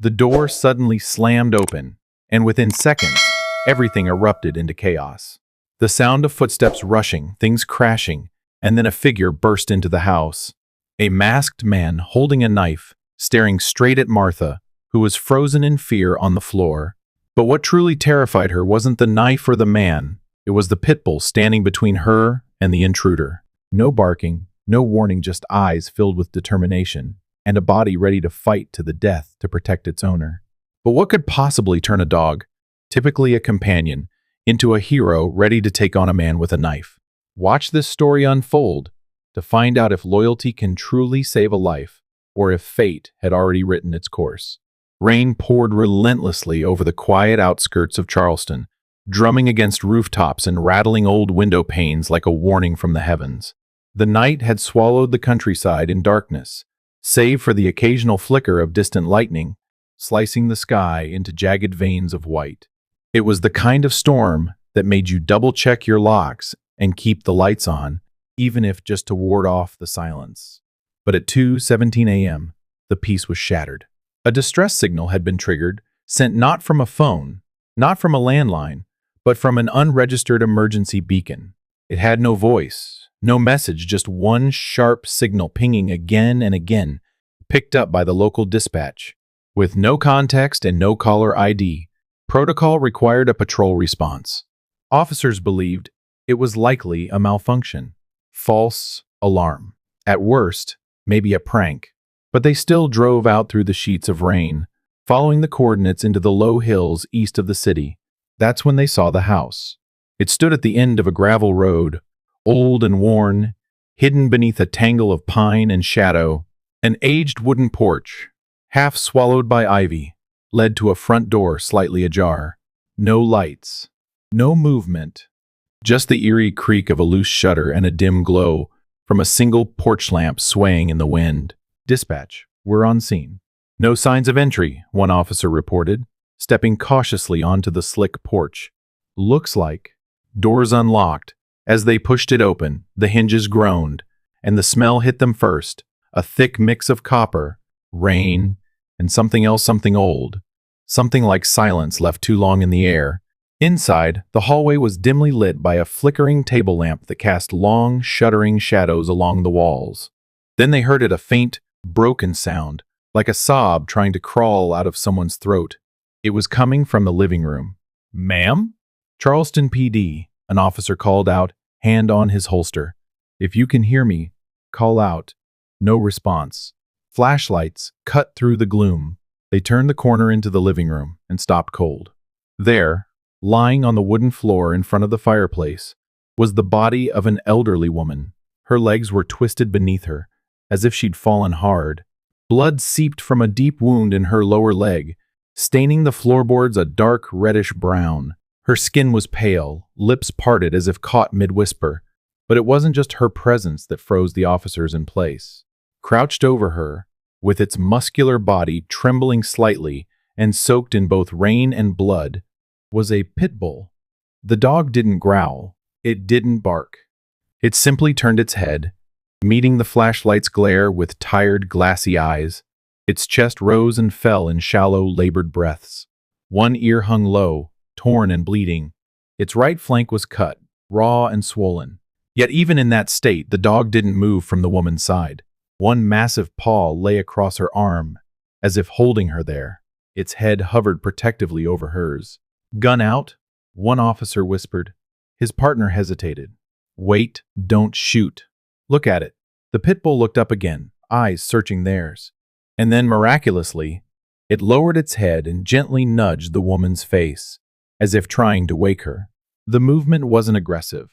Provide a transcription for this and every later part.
The door suddenly slammed open, and within seconds, everything erupted into chaos. The sound of footsteps rushing, things crashing, and then a figure burst into the house. A masked man holding a knife, staring straight at Martha, who was frozen in fear on the floor. But what truly terrified her wasn't the knife or the man. It was the Pitbull standing between her and the intruder. No barking, no warning, just eyes filled with determination, and a body ready to fight to the death to protect its owner. But what could possibly turn a dog, typically a companion, into a hero ready to take on a man with a knife? Watch this story unfold to find out if loyalty can truly save a life, or if fate had already written its course. Rain poured relentlessly over the quiet outskirts of Charleston, drumming against rooftops and rattling old window panes like a warning from the heavens. The night had swallowed the countryside in darkness, save for the occasional flicker of distant lightning, slicing the sky into jagged veins of white. It was the kind of storm that made you double-check your locks and keep the lights on, even if just to ward off the silence. But at 2:17 a.m., the peace was shattered. A distress signal had been triggered, sent not from a phone, not from a landline, but from an unregistered emergency beacon. It had no voice, no message, just one sharp signal pinging again and again, picked up by the local dispatch. With no context and no caller ID, protocol required a patrol response. Officers believed it was likely a malfunction. False alarm. At worst, maybe a prank. But they still drove out through the sheets of rain, following the coordinates into the low hills east of the city. That's when they saw the house. It stood at the end of a gravel road, old and worn, hidden beneath a tangle of pine and shadow. An aged wooden porch, half swallowed by ivy, led to a front door slightly ajar. No lights, no movement, just the eerie creak of a loose shutter and a dim glow from a single porch lamp swaying in the wind. Dispatch, we're on scene. No signs of entry, one officer reported, stepping cautiously onto the slick porch. Looks like. Doors unlocked. As they pushed it open, the hinges groaned, and the smell hit them first, a thick mix of copper, rain, and something else, something old. Something like silence left too long in the air. Inside, the hallway was dimly lit by a flickering table lamp that cast long, shuddering shadows along the walls. Then they heard it, a faint, broken sound, like a sob trying to crawl out of someone's throat. It was coming from the living room. "Ma'am?" "Charleston PD," an officer called out, hand on his holster. "If you can hear me, call out." No response. Flashlights cut through the gloom. They turned the corner into the living room and stopped cold. There, lying on the wooden floor in front of the fireplace, was the body of an elderly woman. Her legs were twisted beneath her, as if she'd fallen hard. Blood seeped from a deep wound in her lower leg, staining the floorboards a dark reddish brown. Her skin was pale, lips parted as if caught mid-whisper. But it wasn't just her presence that froze the officers in place. Crouched over her, with its muscular body trembling slightly and soaked in both rain and blood, was a Pitbull. The dog didn't growl. It didn't bark. It simply turned its head, meeting the flashlight's glare with tired, glassy eyes. Its chest rose and fell in shallow, labored breaths. One ear hung low, torn and bleeding. Its right flank was cut, raw and swollen. Yet even in that state, the dog didn't move from the woman's side. One massive paw lay across her arm, as if holding her there. Its head hovered protectively over hers. "Gun out?" one officer whispered. His partner hesitated. "Wait, don't shoot. Look at it." The Pitbull looked up again, eyes searching theirs. And then, miraculously, it lowered its head and gently nudged the woman's face, as if trying to wake her. The movement wasn't aggressive.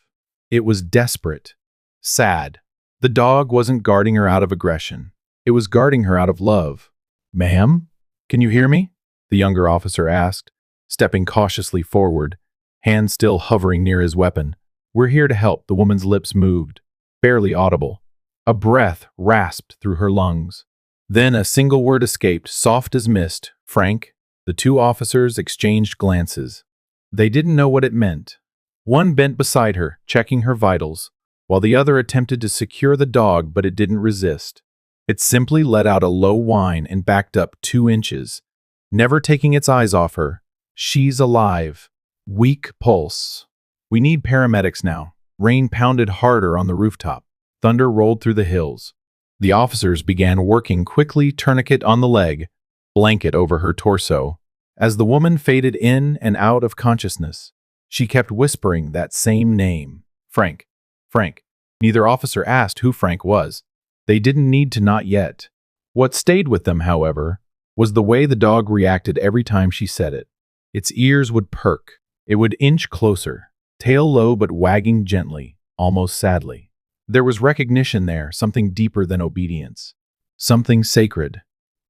It was desperate, sad. The dog wasn't guarding her out of aggression. It was guarding her out of love. "Ma'am, can you hear me?" the younger officer asked, stepping cautiously forward, hand still hovering near his weapon. "We're here to help," the woman's lips moved, barely audible. A breath rasped through her lungs. Then a single word escaped, soft as mist. "Frank." The two officers exchanged glances. They didn't know what it meant. One bent beside her, checking her vitals, while the other attempted to secure the dog, but it didn't resist. It simply let out a low whine and backed up 2 inches, never taking its eyes off her. She's alive. Weak pulse. We need paramedics now. Rain pounded harder on the rooftop. Thunder rolled through the hills. The officers began working quickly, tourniquet on the leg, blanket over her torso. As the woman faded in and out of consciousness, she kept whispering that same name. Frank. Frank. Neither officer asked who Frank was. They didn't need to, not yet. What stayed with them, however, was the way the dog reacted every time she said it. Its ears would perk. It would inch closer, tail low but wagging gently, almost sadly. There was recognition there, something deeper than obedience. Something sacred.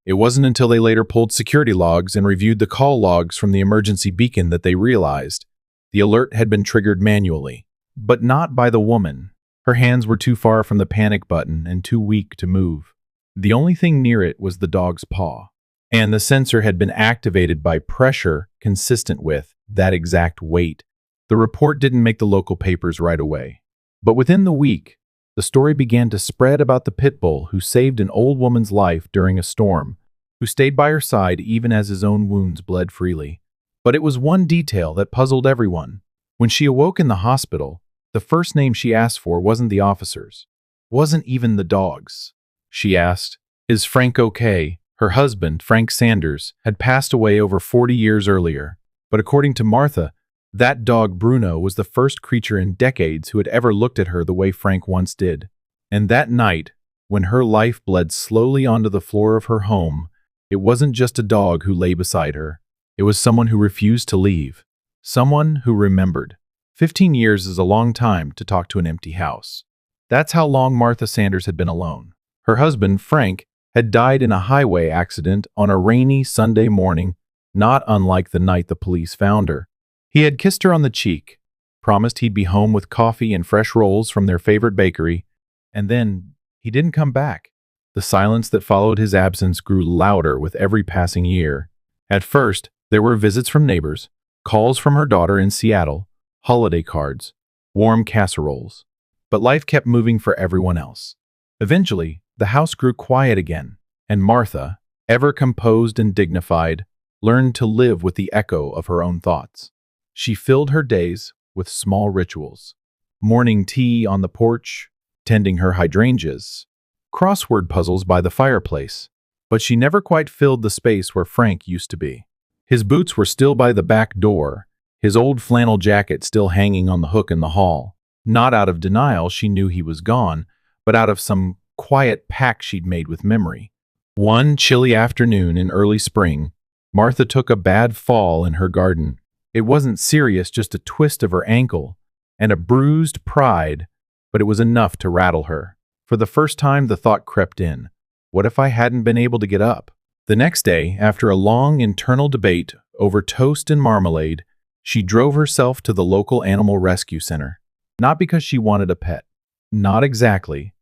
It wasn't until they later pulled security logs and reviewed the call logs from the emergency beacon that they realized the alert had been triggered manually. But not by the woman. Her hands were too far from the panic button and too weak to move. The only thing near it was the dog's paw. And the sensor had been activated by pressure consistent with that exact weight. The report didn't make the local papers right away. But within the week, the story began to spread about the Pitbull who saved an old woman's life during a storm, who stayed by her side even as his own wounds bled freely. But it was one detail that puzzled everyone. When she awoke in the hospital, the first name she asked for wasn't the officers, wasn't even the dog's. She asked, "Is Frank okay?" Her husband, Frank Sanders, had passed away over 40 years earlier. But according to Martha, that dog Bruno was the first creature in decades who had ever looked at her the way Frank once did. And that night, when her life bled slowly onto the floor of her home, it wasn't just a dog who lay beside her. It was someone who refused to leave. Someone who remembered. 15 years is a long time to talk to an empty house. That's how long Martha Sanders had been alone. Her husband, Frank, had died in a highway accident on a rainy Sunday morning, not unlike the night the police found her. He had kissed her on the cheek, promised he'd be home with coffee and fresh rolls from their favorite bakery, and then he didn't come back. The silence that followed his absence grew louder with every passing year. At first, there were visits from neighbors, calls from her daughter in Seattle, holiday cards, warm casseroles. But life kept moving for everyone else. Eventually, the house grew quiet again, and Martha, ever composed and dignified, learned to live with the echo of her own thoughts. She filled her days with small rituals. Morning tea on the porch, tending her hydrangeas, crossword puzzles by the fireplace. But she never quite filled the space where Frank used to be. His boots were still by the back door, his old flannel jacket still hanging on the hook in the hall. Not out of denial she knew he was gone, but out of some quiet pact she'd made with memory. One chilly afternoon in early spring, Martha took a bad fall in her garden. It wasn't serious, just a twist of her ankle and a bruised pride, but it was enough to rattle her. For the first time, the thought crept in. What if I hadn't been able to get up? The next day, after a long internal debate over toast and marmalade, she drove herself to the local animal rescue center. Not because she wanted a pet. Not exactly.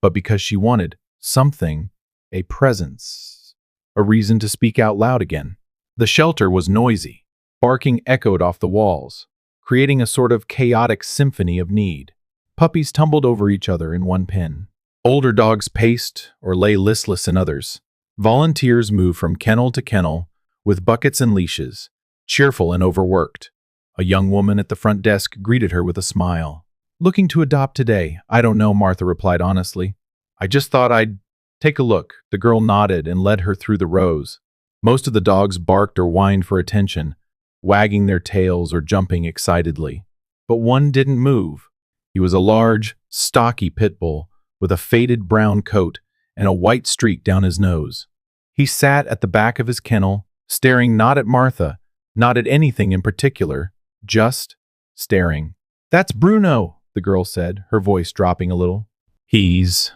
But because she wanted something, a presence, a reason to speak out loud again. The shelter was noisy. Barking echoed off the walls, creating a sort of chaotic symphony of need. Puppies tumbled over each other in one pen. Older dogs paced or lay listless in others. Volunteers moved from kennel to kennel with buckets and leashes, cheerful and overworked. A young woman at the front desk greeted her with a smile. "Looking to adopt today?" "I don't know," Martha replied honestly. "I just thought I'd take a look." The girl nodded and led her through the rows. Most of the dogs barked or whined for attention, wagging their tails or jumping excitedly. But one didn't move. He was a large, stocky pit bull with a faded brown coat and a white streak down his nose. He sat at the back of his kennel, staring not at Martha, not at anything in particular, just staring. "That's Bruno," the girl said, her voice dropping a little. "He's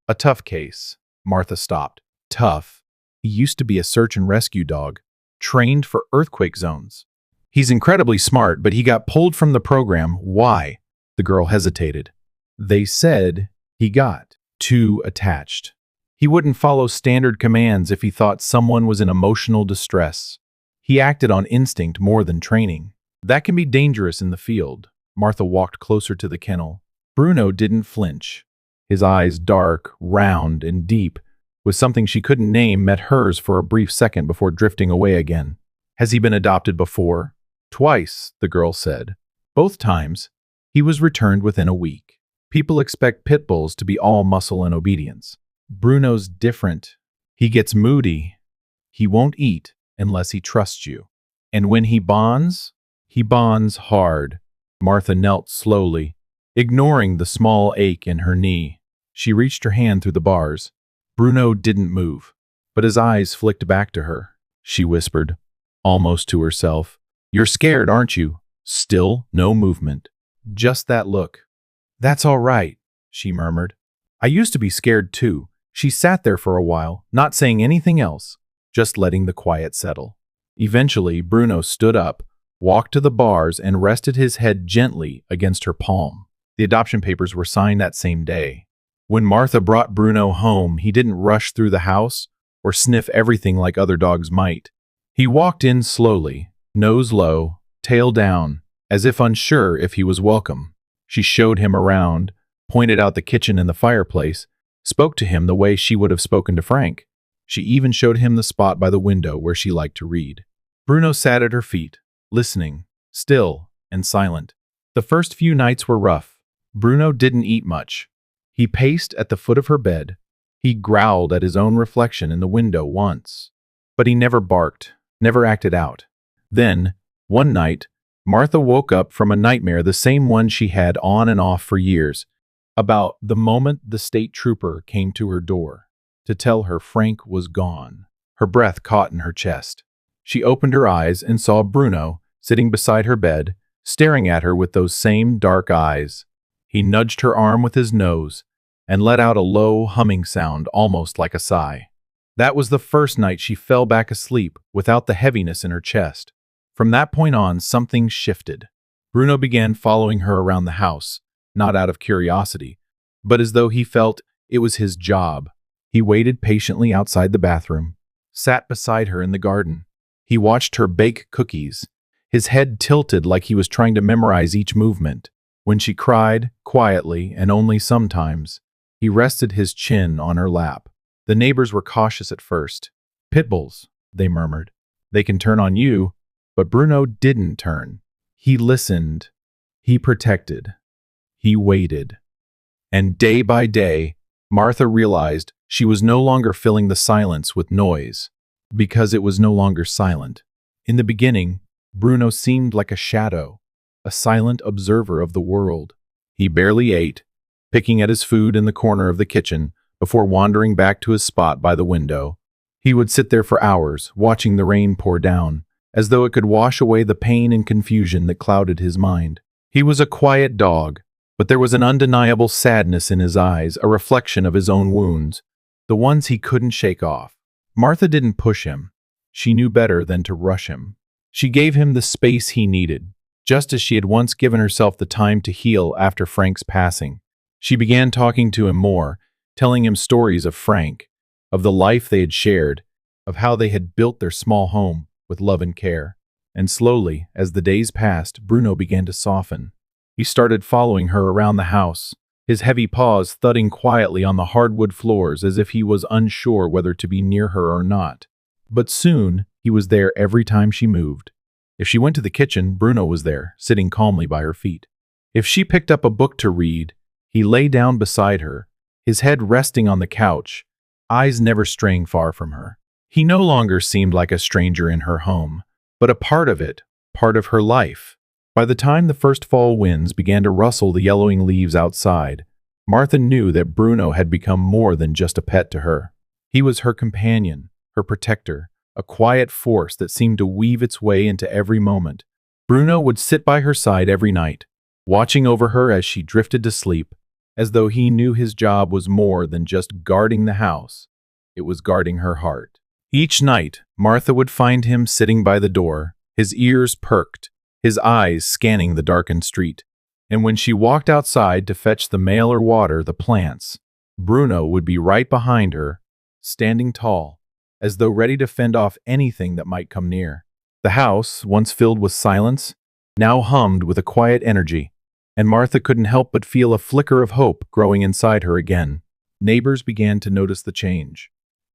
a tough case." Martha stopped. Tough. He used to be a search and rescue dog, trained for earthquake zones. "He's incredibly smart, but he got pulled from the program." "Why?" The girl hesitated. "They said he got too attached. He wouldn't follow standard commands if he thought someone was in emotional distress. He acted on instinct more than training. That can be dangerous in the field." Martha walked closer to the kennel. Bruno didn't flinch. His eyes dark, round, and deep, with something she couldn't name, met hers for a brief second before drifting away again. Has he been adopted before? Twice, the girl said. Both times, he was returned within a week. People expect pit bulls to be all muscle and obedience. Bruno's different. He gets moody. He won't eat unless he trusts you. And when he bonds hard. Martha knelt slowly, ignoring the small ache in her knee. She reached her hand through the bars. Bruno didn't move, but his eyes flicked back to her. She whispered, almost to herself, "You're scared, aren't you?" Still no movement. Just that look. "That's all right," she murmured. "I used to be scared too." She sat there for a while, not saying anything else, just letting the quiet settle. Eventually, Bruno stood up, walked to the bars, and rested his head gently against her palm. The adoption papers were signed that same day. When Martha brought Bruno home, he didn't rush through the house or sniff everything like other dogs might. He walked in slowly, nose low, tail down, as if unsure if he was welcome. She showed him around, pointed out the kitchen and the fireplace, spoke to him the way she would have spoken to Frank. She even showed him the spot by the window where she liked to read. Bruno sat at her feet, listening, still and silent. The first few nights were rough. Bruno didn't eat much. He paced at the foot of her bed. He growled at his own reflection in the window once. But he never barked, never acted out. Then, one night, Martha woke up from a nightmare, the same one she had on and off for years, about the moment the state trooper came to her door to tell her Frank was gone. Her breath caught in her chest. She opened her eyes and saw Bruno sitting beside her bed, staring at her with those same dark eyes. He nudged her arm with his nose and let out a low humming sound, almost like a sigh. That was the first night she fell back asleep without the heaviness in her chest. From that point on, something shifted. Bruno began following her around the house, not out of curiosity, but as though he felt it was his job. He waited patiently outside the bathroom, sat beside her in the garden. He watched her bake cookies, his head tilted like he was trying to memorize each movement. When she cried, quietly and only sometimes, he rested his chin on her lap. The neighbors were cautious at first. "Pitbulls," they murmured. "They can turn on you." But Bruno didn't turn. He listened. He protected. He waited. And day by day, Martha realized she was no longer filling the silence with noise, because it was no longer silent. In the beginning, Bruno seemed like a shadow, a silent observer of the world. He barely ate, picking at his food in the corner of the kitchen before wandering back to his spot by the window. He would sit there for hours, watching the rain pour down, as though it could wash away the pain and confusion that clouded his mind. He was a quiet dog, but there was an undeniable sadness in his eyes, a reflection of his own wounds, the ones he couldn't shake off. Martha didn't push him. She knew better than to rush him. She gave him the space he needed, just as she had once given herself the time to heal after Frank's passing. She began talking to him more, telling him stories of Frank, of the life they had shared, of how they had built their small home with love and care. And slowly, as the days passed, Bruno began to soften. He started following her around the house, his heavy paws thudding quietly on the hardwood floors as if he was unsure whether to be near her or not. But soon, he was there every time she moved. If she went to the kitchen, Bruno was there, sitting calmly by her feet. If she picked up a book to read, he lay down beside her, his head resting on the couch, eyes never straying far from her. He no longer seemed like a stranger in her home, but a part of it, part of her life. By the time the first fall winds began to rustle the yellowing leaves outside, Martha knew that Bruno had become more than just a pet to her. He was her companion, her protector, a quiet force that seemed to weave its way into every moment. Bruno would sit by her side every night, watching over her as she drifted to sleep, as though he knew his job was more than just guarding the house. It was guarding her heart. Each night, Martha would find him sitting by the door, his ears perked, his eyes scanning the darkened street. And when she walked outside to fetch the mail or water the plants, Bruno would be right behind her, standing tall, as though ready to fend off anything that might come near. The house, once filled with silence, now hummed with a quiet energy, and Martha couldn't help but feel a flicker of hope growing inside her again. Neighbors began to notice the change.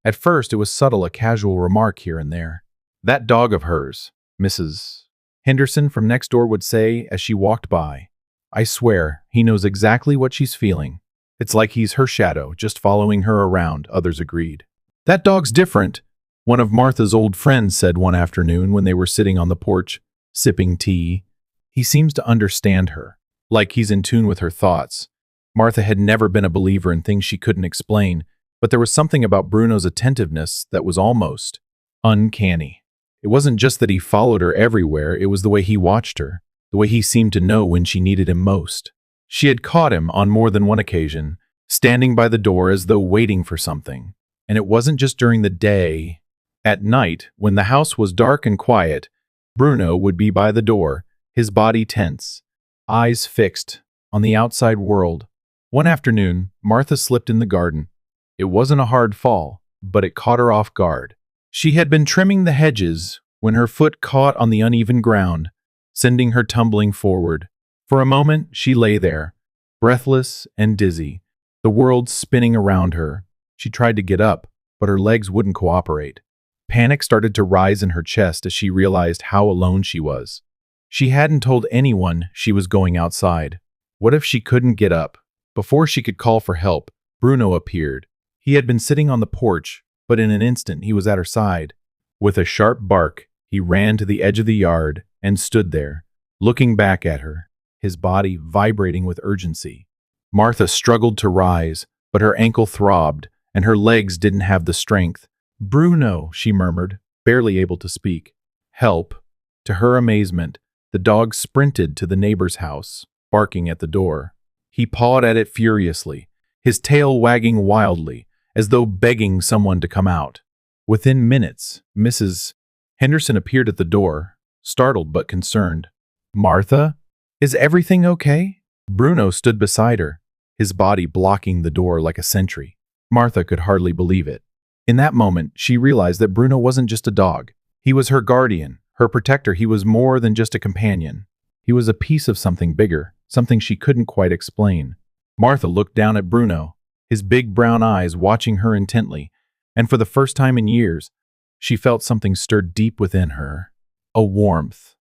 At first, it was subtle, a casual remark here and there. "That dog of hers," Mrs. Henderson from next door would say as she walked by. "I swear, he knows exactly what she's feeling. It's like he's her shadow, just following her around," others agreed. "That dog's different," one of Martha's old friends said one afternoon when they were sitting on the porch, sipping tea. "He seems to understand her, like he's in tune with her thoughts." Martha had never been a believer in things she couldn't explain, but there was something about Bruno's attentiveness that was almost uncanny. It wasn't just that he followed her everywhere, it was the way he watched her, the way he seemed to know when she needed him most. She had caught him on more than one occasion, standing by the door as though waiting for something. And it wasn't just during the day. At night, when the house was dark and quiet, Bruno would be by the door, his body tense, eyes fixed on the outside world. One afternoon, Martha slipped in the garden. It wasn't a hard fall, but it caught her off guard. She had been trimming the hedges when her foot caught on the uneven ground, sending her tumbling forward. For a moment, she lay there, breathless and dizzy, the world spinning around her. She tried to get up, but her legs wouldn't cooperate. Panic started to rise in her chest as she realized how alone she was. She hadn't told anyone she was going outside. What if she couldn't get up? Before she could call for help, Bruno appeared. He had been sitting on the porch, but in an instant he was at her side. With a sharp bark, he ran to the edge of the yard and stood there, looking back at her, his body vibrating with urgency. Martha struggled to rise, but her ankle throbbed, and her legs didn't have the strength. "Bruno," she murmured, barely able to speak. "Help." To her amazement, the dog sprinted to the neighbor's house, barking at the door. He pawed at it furiously, his tail wagging wildly, as though begging someone to come out. Within minutes, Mrs. Henderson appeared at the door, startled but concerned. "Martha? Is everything okay?" Bruno stood beside her, his body blocking the door like a sentry. Martha could hardly believe it. In that moment, she realized that Bruno wasn't just a dog. He was her guardian, her protector. He was more than just a companion. He was a piece of something bigger, something she couldn't quite explain. Martha looked down at Bruno, his big brown eyes watching her intently, and for the first time in years, she felt something stir deep within her. A warmth.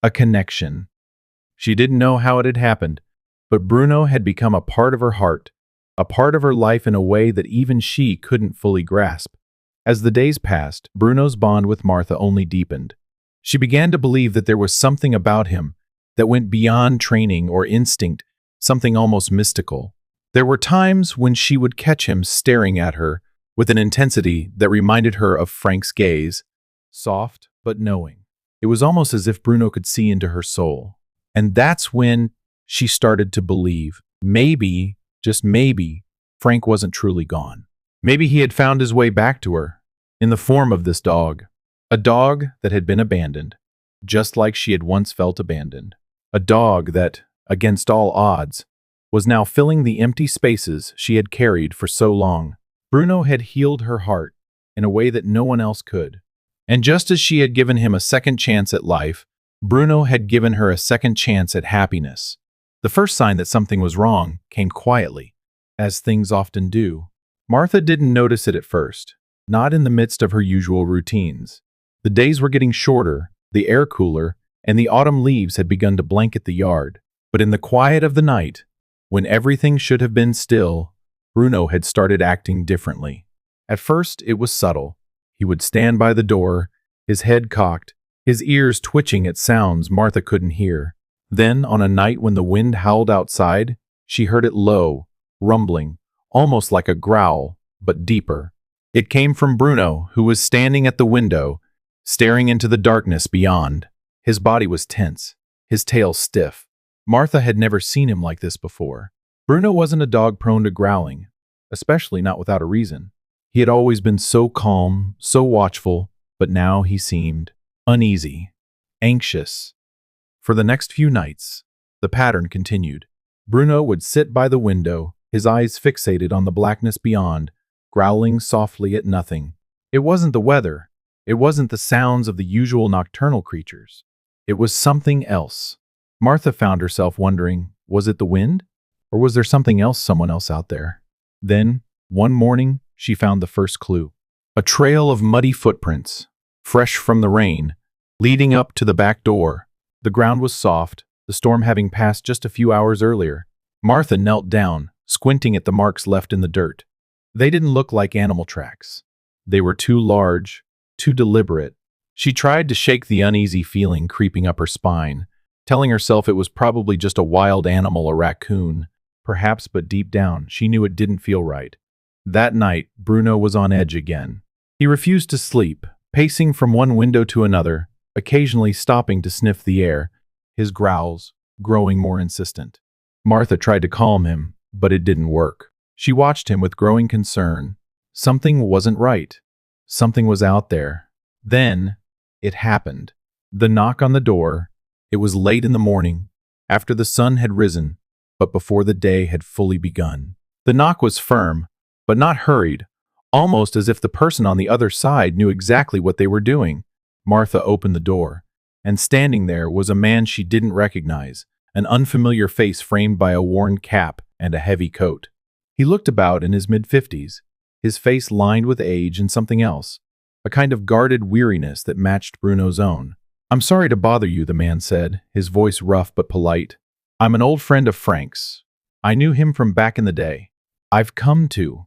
A connection. She didn't know how it had happened, but Bruno had become a part of her heart, a part of her life in a way that even she couldn't fully grasp. As the days passed, Bruno's bond with Martha only deepened. She began to believe that there was something about him that went beyond training or instinct, something almost mystical. There were times when she would catch him staring at her with an intensity that reminded her of Frank's gaze, soft but knowing. It was almost as if Bruno could see into her soul. And that's when she started to believe, maybe, just maybe, Frank wasn't truly gone. Maybe he had found his way back to her, in the form of this dog. A dog that had been abandoned, just like she had once felt abandoned. A dog that, against all odds, was now filling the empty spaces she had carried for so long. Bruno had healed her heart in a way that no one else could. And just as she had given him a second chance at life, Bruno had given her a second chance at happiness. The first sign that something was wrong came quietly, as things often do. Martha didn't notice it at first, not in the midst of her usual routines. The days were getting shorter, the air cooler, and the autumn leaves had begun to blanket the yard. But in the quiet of the night, when everything should have been still, Bruno had started acting differently. At first, it was subtle. He would stand by the door, his head cocked, his ears twitching at sounds Martha couldn't hear. Then, on a night when the wind howled outside, she heard it low, rumbling, almost like a growl, but deeper. It came from Bruno, who was standing at the window, staring into the darkness beyond. His body was tense, his tail stiff. Martha had never seen him like this before. Bruno wasn't a dog prone to growling, especially not without a reason. He had always been so calm, so watchful, but now he seemed uneasy, anxious. For the next few nights, the pattern continued. Bruno would sit by the window, his eyes fixated on the blackness beyond, growling softly at nothing. It wasn't the weather. It wasn't the sounds of the usual nocturnal creatures. It was something else. Martha found herself wondering, was it the wind? Or was there something else, someone else out there? Then, one morning, she found the first clue. A trail of muddy footprints, fresh from the rain, leading up to the back door. The ground was soft, the storm having passed just a few hours earlier. Martha knelt down, squinting at the marks left in the dirt. They didn't look like animal tracks. They were too large, too deliberate. She tried to shake the uneasy feeling creeping up her spine, telling herself it was probably just a wild animal, a raccoon, perhaps, but deep down, she knew it didn't feel right. That night, Bruno was on edge again. He refused to sleep, pacing from one window to another, occasionally stopping to sniff the air, his growls growing more insistent. Martha tried to calm him, but it didn't work. She watched him with growing concern. Something wasn't right. Something was out there. Then, it happened. The knock on the door. It was late in the morning, after the sun had risen, but before the day had fully begun. The knock was firm, but not hurried, almost as if the person on the other side knew exactly what they were doing. Martha opened the door, and standing there was a man she didn't recognize, an unfamiliar face framed by a worn cap and a heavy coat. He looked about in his mid-50s, his face lined with age and something else, a kind of guarded weariness that matched Bruno's own. "I'm sorry to bother you," the man said, his voice rough but polite. "I'm an old friend of Frank's. I knew him from back in the day. I've come to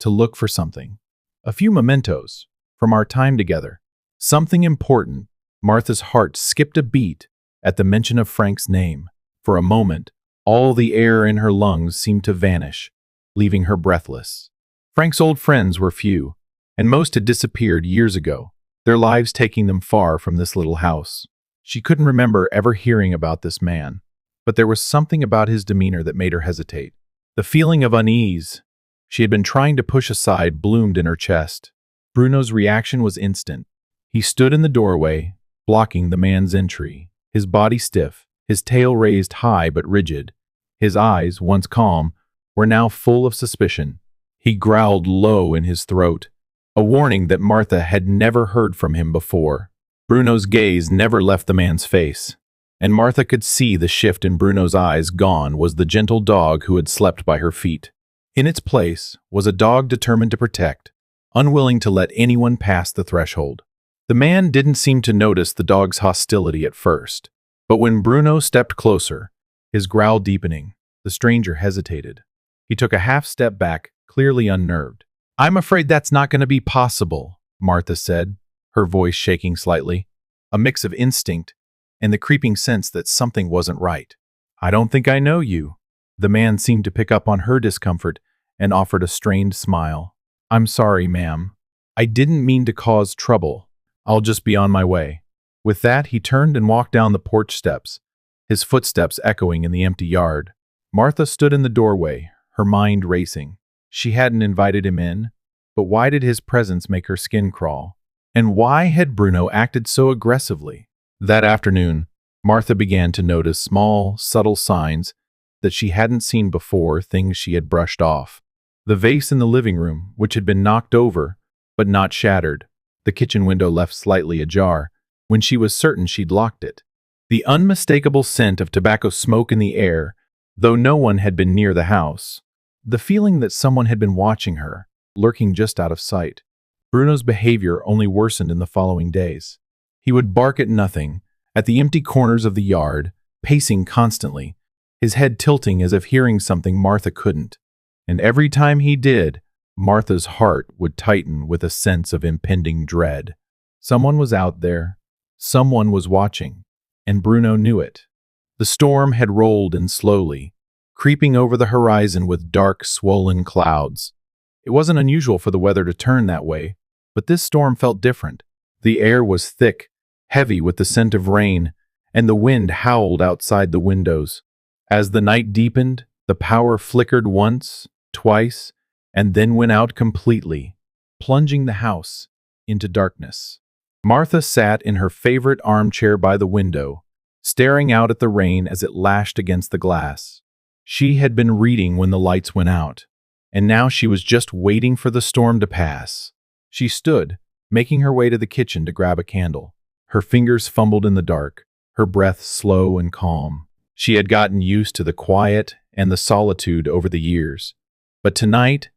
look for something. A few mementos from our time together. Something important." Martha's heart skipped a beat at the mention of Frank's name. For a moment, all the air in her lungs seemed to vanish, leaving her breathless. Frank's old friends were few, and most had disappeared years ago, their lives taking them far from this little house. She couldn't remember ever hearing about this man, but there was something about his demeanor that made her hesitate. The feeling of unease she had been trying to push aside bloomed in her chest. Bruno's reaction was instant. He stood in the doorway, blocking the man's entry, his body stiff, his tail raised high but rigid. His eyes, once calm, were now full of suspicion. He growled low in his throat, a warning that Martha had never heard from him before. Bruno's gaze never left the man's face, and Martha could see the shift in Bruno's eyes. Gone was the gentle dog who had slept by her feet. In its place was a dog determined to protect, unwilling to let anyone pass the threshold. The man didn't seem to notice the dog's hostility at first, but when Bruno stepped closer, his growl deepening, the stranger hesitated. He took a half step back, clearly unnerved. "I'm afraid that's not going to be possible," Martha said, her voice shaking slightly, a mix of instinct and the creeping sense that something wasn't right. "I don't think I know you." The man seemed to pick up on her discomfort and offered a strained smile. "I'm sorry, ma'am. I didn't mean to cause trouble. I'll just be on my way." With that, he turned and walked down the porch steps, his footsteps echoing in the empty yard. Martha stood in the doorway, her mind racing. She hadn't invited him in, but why did his presence make her skin crawl? And why had Bruno acted so aggressively? That afternoon, Martha began to notice small, subtle signs that she hadn't seen before, things she had brushed off. The vase in the living room, which had been knocked over, but not shattered. The kitchen window left slightly ajar, when she was certain she'd locked it. The unmistakable scent of tobacco smoke in the air, though no one had been near the house. The feeling that someone had been watching her, lurking just out of sight. Bruno's behavior only worsened in the following days. He would bark at nothing, at the empty corners of the yard, pacing constantly, his head tilting as if hearing something Martha couldn't. And every time he did, Martha's heart would tighten with a sense of impending dread. Someone was out there. Someone was watching, and Bruno knew it. The storm had rolled in slowly, creeping over the horizon with dark, swollen clouds. It wasn't unusual for the weather to turn that way, but this storm felt different. The air was thick, heavy with the scent of rain, and the wind howled outside the windows. As the night deepened, the power flickered once, twice, and then went out completely, plunging the house into darkness. Martha sat in her favorite armchair by the window, staring out at the rain as it lashed against the glass. She had been reading when the lights went out, and now she was just waiting for the storm to pass. She stood, making her way to the kitchen to grab a candle. Her fingers fumbled in the dark, her breath slow and calm. She had gotten used to the quiet and the solitude over the years, but tonight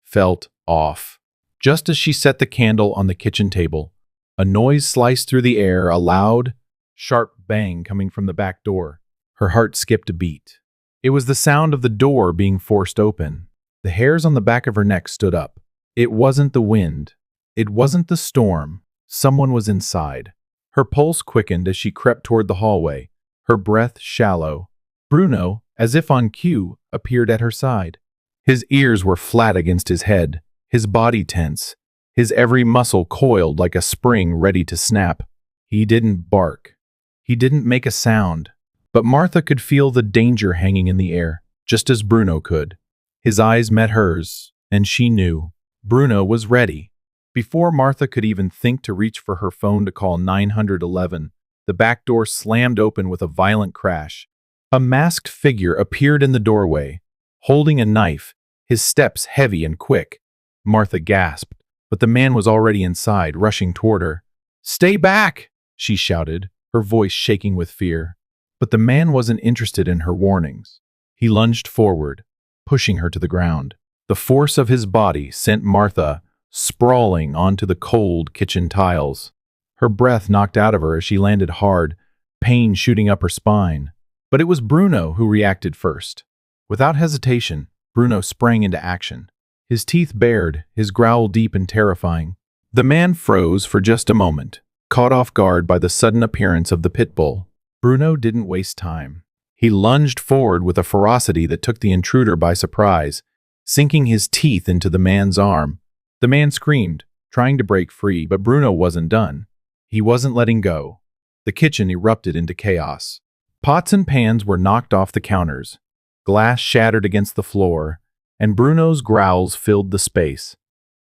felt off. Just as she set the candle on the kitchen table, a noise sliced through the air, a loud, sharp bang coming from the back door. Her heart skipped a beat. It was the sound of the door being forced open. The hairs on the back of her neck stood up. It wasn't the wind. It wasn't the storm. Someone was inside. Her pulse quickened as she crept toward the hallway, her breath shallow. Bruno, as if on cue, appeared at her side. His ears were flat against his head, his body tense, his every muscle coiled like a spring ready to snap. He didn't bark. He didn't make a sound. But Martha could feel the danger hanging in the air, just as Bruno could. His eyes met hers, and she knew. Bruno was ready. Before Martha could even think to reach for her phone to call 911, the back door slammed open with a violent crash. A masked figure appeared in the doorway, holding a knife, his steps heavy and quick. Martha gasped, but the man was already inside, rushing toward her. "Stay back!" she shouted, her voice shaking with fear. But the man wasn't interested in her warnings. He lunged forward, pushing her to the ground. The force of his body sent Martha sprawling onto the cold kitchen tiles. Her breath knocked out of her as she landed hard, pain shooting up her spine. But it was Bruno who reacted first. Without hesitation, Bruno sprang into action. His teeth bared, his growl deep and terrifying. The man froze for just a moment, caught off guard by the sudden appearance of the Pitbull. Bruno didn't waste time. He lunged forward with a ferocity that took the intruder by surprise, sinking his teeth into the man's arm. The man screamed, trying to break free, but Bruno wasn't done. He wasn't letting go. The kitchen erupted into chaos. Pots and pans were knocked off the counters, glass shattered against the floor, and Bruno's growls filled the space.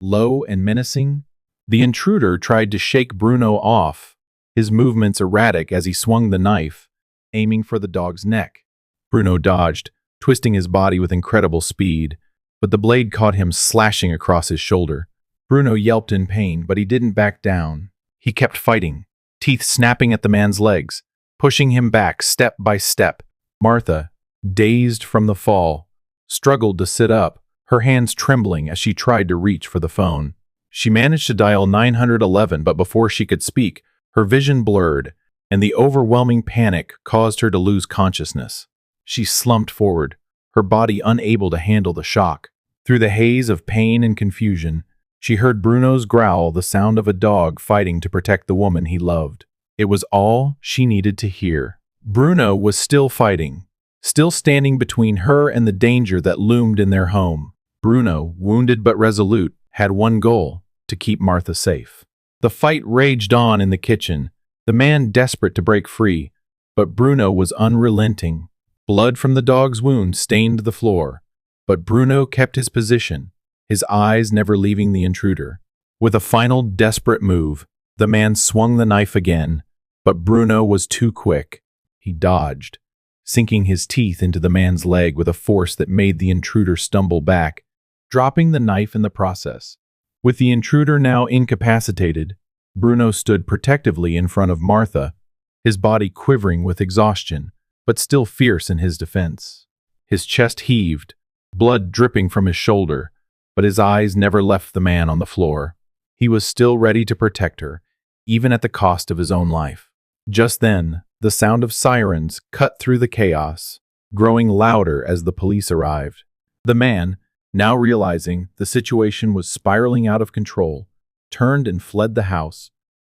Low and menacing, the intruder tried to shake Bruno off, his movements erratic as he swung the knife, aiming for the dog's neck. Bruno dodged, twisting his body with incredible speed, but the blade caught him slashing across his shoulder. Bruno yelped in pain, but he didn't back down. He kept fighting, teeth snapping at the man's legs, pushing him back step by step. Martha, dazed from the fall, struggled to sit up, her hands trembling as she tried to reach for the phone. She managed to dial 911, but before she could speak, her vision blurred, and the overwhelming panic caused her to lose consciousness. She slumped forward, her body unable to handle the shock. Through the haze of pain and confusion, she heard Bruno's growl, the sound of a dog fighting to protect the woman he loved. It was all she needed to hear. Bruno was still fighting, still standing between her and the danger that loomed in their home. Bruno, wounded but resolute, had one goal: to keep Martha safe. The fight raged on in the kitchen, the man desperate to break free, but Bruno was unrelenting. Blood from the dog's wound stained the floor, but Bruno kept his position, his eyes never leaving the intruder. With a final desperate move, the man swung the knife again, but Bruno was too quick. He dodged, sinking his teeth into the man's leg with a force that made the intruder stumble back, dropping the knife in the process. With the intruder now incapacitated, Bruno stood protectively in front of Martha, his body quivering with exhaustion, but still fierce in his defense. His chest heaved, blood dripping from his shoulder, but his eyes never left the man on the floor. He was still ready to protect her, even at the cost of his own life. Just then, the sound of sirens cut through the chaos, growing louder as the police arrived. The man, now realizing the situation was spiraling out of control, turned and fled the house,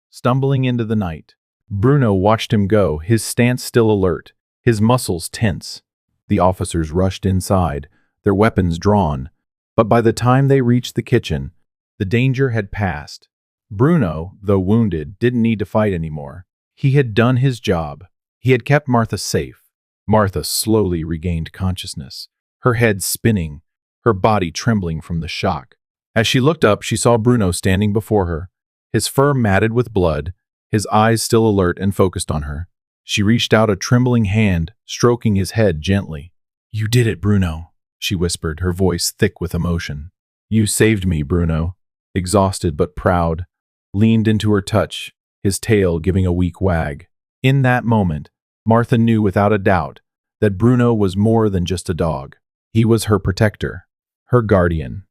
stumbling into the night. Bruno watched him go, his stance still alert, his muscles tense. The officers rushed inside, their weapons drawn, but by the time they reached the kitchen, the danger had passed. Bruno, though wounded, didn't need to fight anymore. He had done his job. He had kept Martha safe. Martha slowly regained consciousness, her head spinning, her body trembling from the shock. As she looked up, she saw Bruno standing before her, his fur matted with blood, his eyes still alert and focused on her. She reached out a trembling hand, stroking his head gently. "You did it, Bruno," she whispered, her voice thick with emotion. "You saved me," Bruno, exhausted but proud, leaned into her touch, his tail giving a weak wag. In that moment, Martha knew without a doubt that Bruno was more than just a dog. He was her protector, her guardian,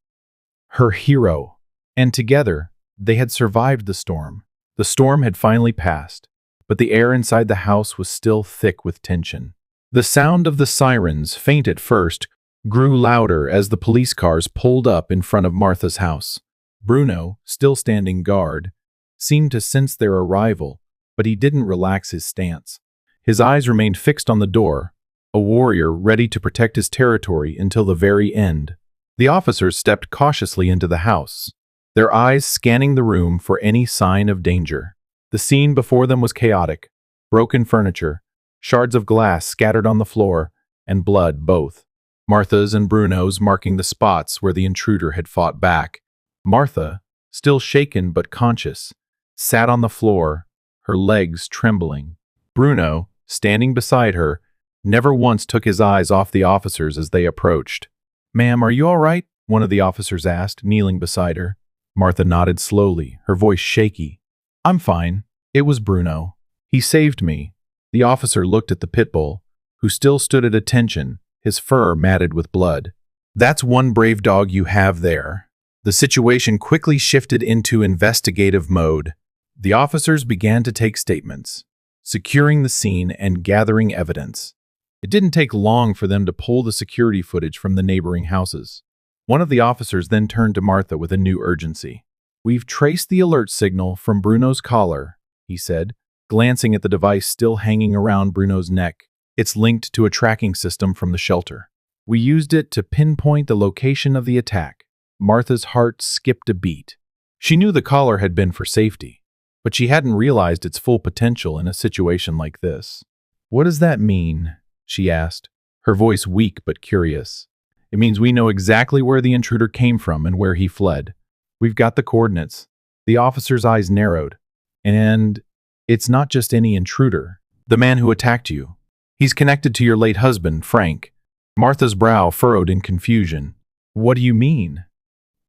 her hero, And together, they had survived the storm. The storm had finally passed, but the air inside the house was still thick with tension. The sound of the sirens, faint at first, grew louder as the police cars pulled up in front of Martha's house. Bruno, still standing guard, seemed to sense their arrival, but he didn't relax his stance. His eyes remained fixed on the door, a warrior ready to protect his territory until the very end. The officers stepped cautiously into the house, their eyes scanning the room for any sign of danger. The scene before them was chaotic: broken furniture, shards of glass scattered on the floor, and blood both. Martha's and Bruno's marking the spots where the intruder had fought back. Martha, still shaken but conscious, sat on the floor, her legs trembling. Bruno, standing beside her, never once took his eyes off the officers as they approached. "Ma'am, are you all right?" one of the officers asked, kneeling beside her. Martha nodded slowly, her voice shaky. "I'm fine. It was Bruno. He saved me." The officer looked at the Pitbull, who still stood at attention, his fur matted with blood. "That's one brave dog you have there." The situation quickly shifted into investigative mode. The officers began to take statements, securing the scene and gathering evidence. It didn't take long for them to pull the security footage from the neighboring houses. One of the officers then turned to Martha with a new urgency. "We've traced the alert signal from Bruno's collar," he said, glancing at the device still hanging around Bruno's neck. "It's linked to a tracking system from the shelter. We used it to pinpoint the location of the attack." Martha's heart skipped a beat. She knew the collar had been for safety, but she hadn't realized its full potential in a situation like this. "What does that mean?" she asked, her voice weak but curious. "It means we know exactly where the intruder came from and where he fled. We've got the coordinates." The officer's eyes narrowed. "And it's not just any intruder. The man who attacked you. He's connected to your late husband, Frank." Martha's brow furrowed in confusion. "What do you mean?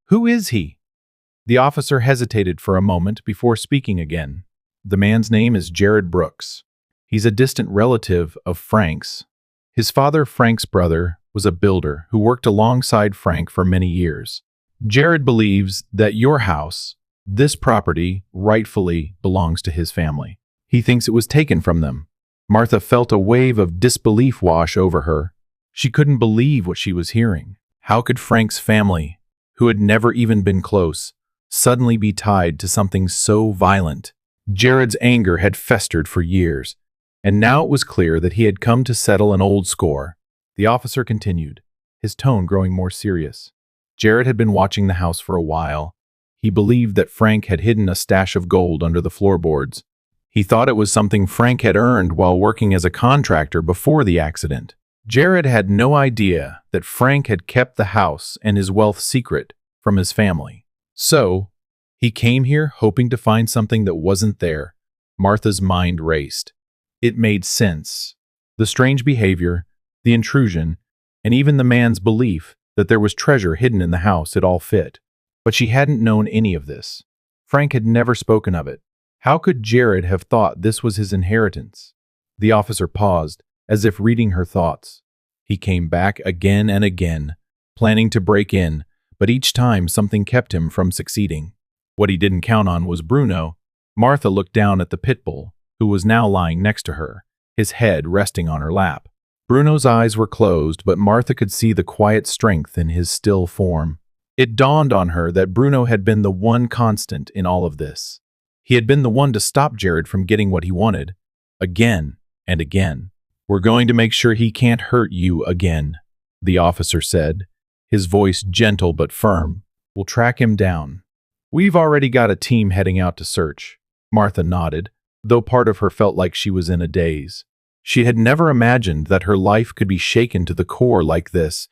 Who is he?" The officer hesitated for a moment before speaking again. "The man's name is Jared Brooks. He's a distant relative of Frank's. His father, Frank's brother, was a builder who worked alongside Frank for many years. Jared believes that your house, this property, rightfully belongs to his family. He thinks it was taken from them." Martha felt a wave of disbelief wash over her. She couldn't believe what she was hearing. How could Frank's family, who had never even been close, suddenly be tied to something so violent? Jared's anger had festered for years, and now it was clear that he had come to settle an old score. The officer continued, his tone growing more serious. Jared had been watching the house for a while. He believed that Frank had hidden a stash of gold under the floorboards. He thought it was something Frank had earned while working as a contractor before the accident. Jared had no idea that Frank had kept the house and his wealth secret from his family. So, he came here hoping to find something that wasn't there. Martha's mind raced. It made sense. The strange behavior, the intrusion, and even the man's belief that there was treasure hidden in the house, it all fit. But she hadn't known any of this. Frank had never spoken of it. How could Jared have thought this was his inheritance? The officer paused, as if reading her thoughts. He came back again and again, planning to break in, but each time something kept him from succeeding. What he didn't count on was Bruno. Martha looked down at the Pitbull, who was now lying next to her, his head resting on her lap. Bruno's eyes were closed, but Martha could see the quiet strength in his still form. It dawned on her that Bruno had been the one constant in all of this. He had been the one to stop Jared from getting what he wanted, again and again. "We're going to make sure he can't hurt you again," the officer said, his voice gentle but firm. "We'll track him down. We've already got a team heading out to search." Martha nodded, though part of her felt like she was in a daze. She had never imagined that her life could be shaken to the core like this,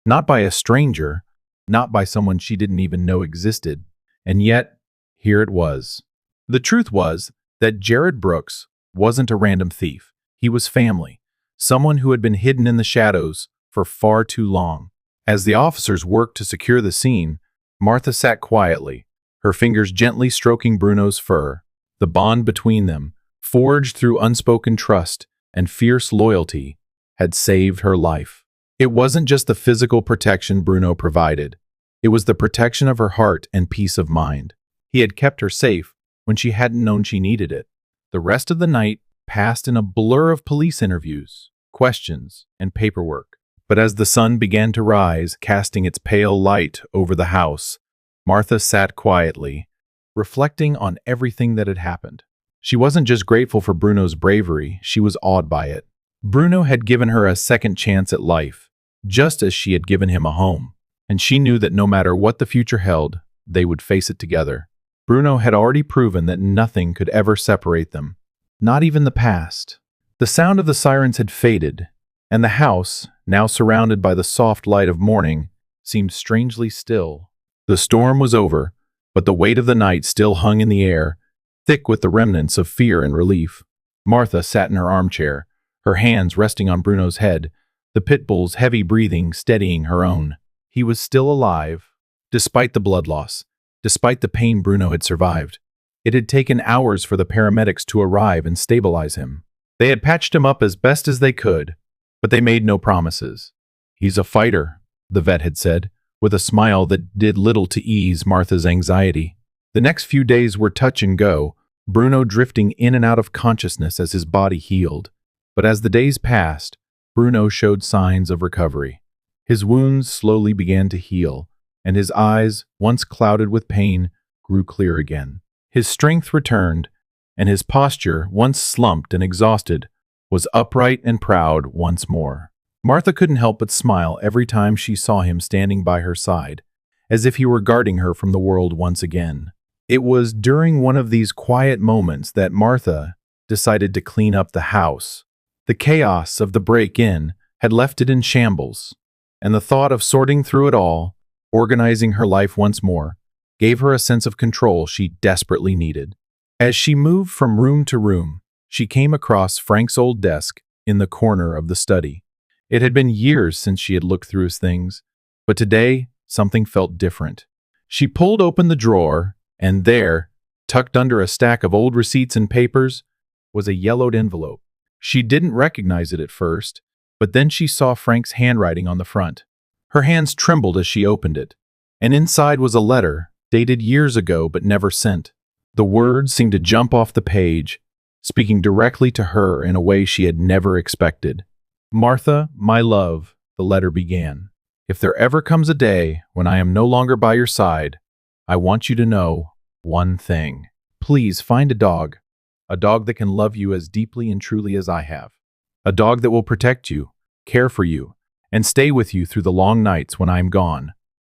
not by a stranger, not by someone she didn't even know existed. And yet, here it was. The truth was that Jared Brooks wasn't a random thief. He was family, someone who had been hidden in the shadows for far too long. As the officers worked to secure the scene, Martha sat quietly, her fingers gently stroking Bruno's fur. The bond between them, forged through unspoken trust and fierce loyalty, had saved her life. It wasn't just the physical protection Bruno provided. It was the protection of her heart and peace of mind. He had kept her safe when she hadn't known she needed it. The rest of the night passed in a blur of police interviews, questions, and paperwork. But as the sun began to rise, casting its pale light over the house, Martha sat quietly, reflecting on everything that had happened. She wasn't just grateful for Bruno's bravery, she was awed by it. Bruno had given her a second chance at life, just as she had given him a home. And she knew that no matter what the future held, they would face it together. Bruno had already proven that nothing could ever separate them, not even the past. The sound of the sirens had faded, and the house, now surrounded by the soft light of morning, seemed strangely still. The storm was over, but the weight of the night still hung in the air, thick with the remnants of fear and relief. Martha sat in her armchair, her hands resting on Bruno's head, the Pitbull's heavy breathing steadying her own. He was still alive, despite the blood loss, despite the pain Bruno had survived. It had taken hours for the paramedics to arrive and stabilize him. They had patched him up as best as they could, but they made no promises. "He's a fighter," the vet had said, with a smile that did little to ease Martha's anxiety. The next few days were touch and go, Bruno drifting in and out of consciousness as his body healed. But as the days passed, Bruno showed signs of recovery. His wounds slowly began to heal, and his eyes, once clouded with pain, grew clear again. His strength returned, and his posture, once slumped and exhausted, was upright and proud once more. Martha couldn't help but smile every time she saw him standing by her side, as if he were guarding her from the world once again. It was during one of these quiet moments that Martha decided to clean up the house. The chaos of the break-in had left it in shambles, and the thought of sorting through it all, organizing her life once more, gave her a sense of control she desperately needed. As she moved from room to room, she came across Frank's old desk in the corner of the study. It had been years since she had looked through his things, but today something felt different. She pulled open the drawer, and there, tucked under a stack of old receipts and papers, was a yellowed envelope. She didn't recognize it at first, but then she saw Frank's handwriting on the front. Her hands trembled as she opened it, and inside was a letter, dated years ago but never sent. The words seemed to jump off the page, speaking directly to her in a way she had never expected. "Martha, my love," the letter began. "If there ever comes a day when I am no longer by your side, I want you to know one thing. Please find a dog that can love you as deeply and truly as I have. A dog that will protect you, care for you, and stay with you through the long nights when I am gone."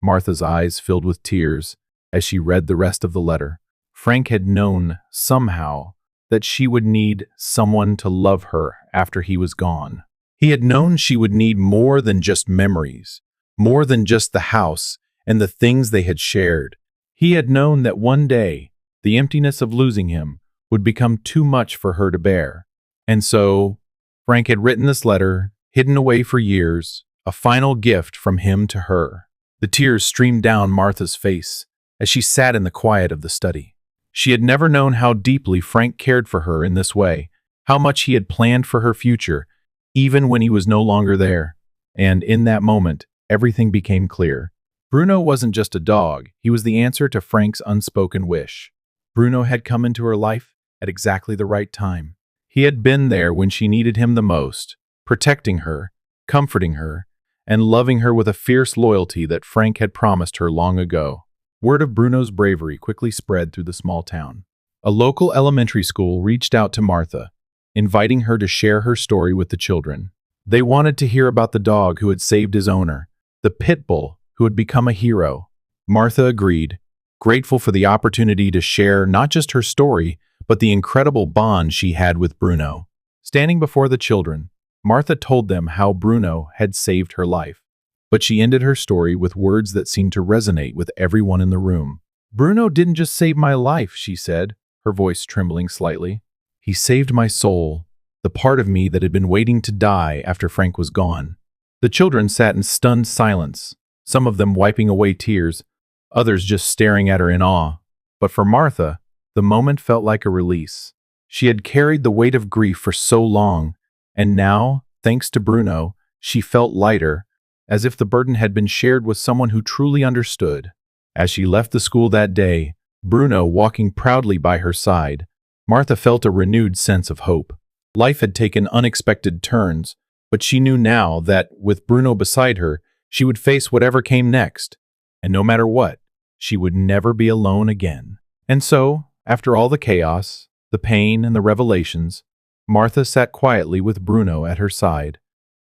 Martha's eyes filled with tears as she read the rest of the letter. Frank had known, somehow, that she would need someone to love her after he was gone. He had known she would need more than just memories, more than just the house and the things they had shared. He had known that one day, the emptiness of losing him would become too much for her to bear. And so, Frank had written this letter, hidden away for years, a final gift from him to her. The tears streamed down Martha's face as she sat in the quiet of the study. She had never known how deeply Frank cared for her in this way, how much he had planned for her future, even when he was no longer there. And in that moment, everything became clear. Bruno wasn't just a dog, he was the answer to Frank's unspoken wish. Bruno had come into her life at exactly the right time. He had been there when she needed him the most, protecting her, comforting her, and loving her with a fierce loyalty that Frank had promised her long ago. Word of Bruno's bravery quickly spread through the small town. A local elementary school reached out to Martha, inviting her to share her story with the children. They wanted to hear about the dog who had saved his owner, the Pitbull who had become a hero. Martha agreed, grateful for the opportunity to share not just her story, but the incredible bond she had with Bruno. Standing before the children, Martha told them how Bruno had saved her life. But she ended her story with words that seemed to resonate with everyone in the room. "Bruno didn't just save my life," she said, her voice trembling slightly. "He saved my soul, the part of me that had been waiting to die after Frank was gone." The children sat in stunned silence, some of them wiping away tears, others just staring at her in awe. But for Martha, the moment felt like a release. She had carried the weight of grief for so long, and now, thanks to Bruno, she felt lighter, as if the burden had been shared with someone who truly understood. As she left the school that day, Bruno walking proudly by her side, Martha felt a renewed sense of hope. Life had taken unexpected turns, but she knew now that, with Bruno beside her, she would face whatever came next. And no matter what, she would never be alone again. And so, after all the chaos, the pain, and the revelations, Martha sat quietly with Bruno at her side,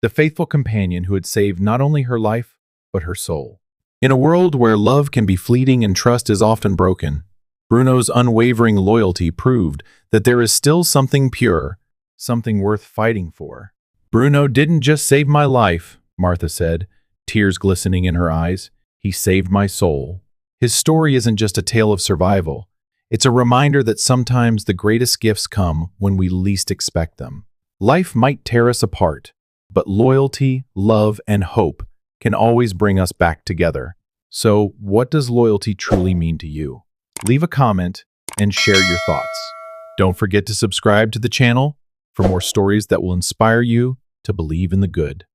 the faithful companion who had saved not only her life, but her soul. In a world where love can be fleeting and trust is often broken, Bruno's unwavering loyalty proved that there is still something pure, something worth fighting for. "Bruno didn't just save my life," Martha said, tears glistening in her eyes. "He saved my soul." His story isn't just a tale of survival. It's a reminder that sometimes the greatest gifts come when we least expect them. Life might tear us apart, but loyalty, love, and hope can always bring us back together. So, what does loyalty truly mean to you? Leave a comment and share your thoughts. Don't forget to subscribe to the channel for more stories that will inspire you to believe in the good.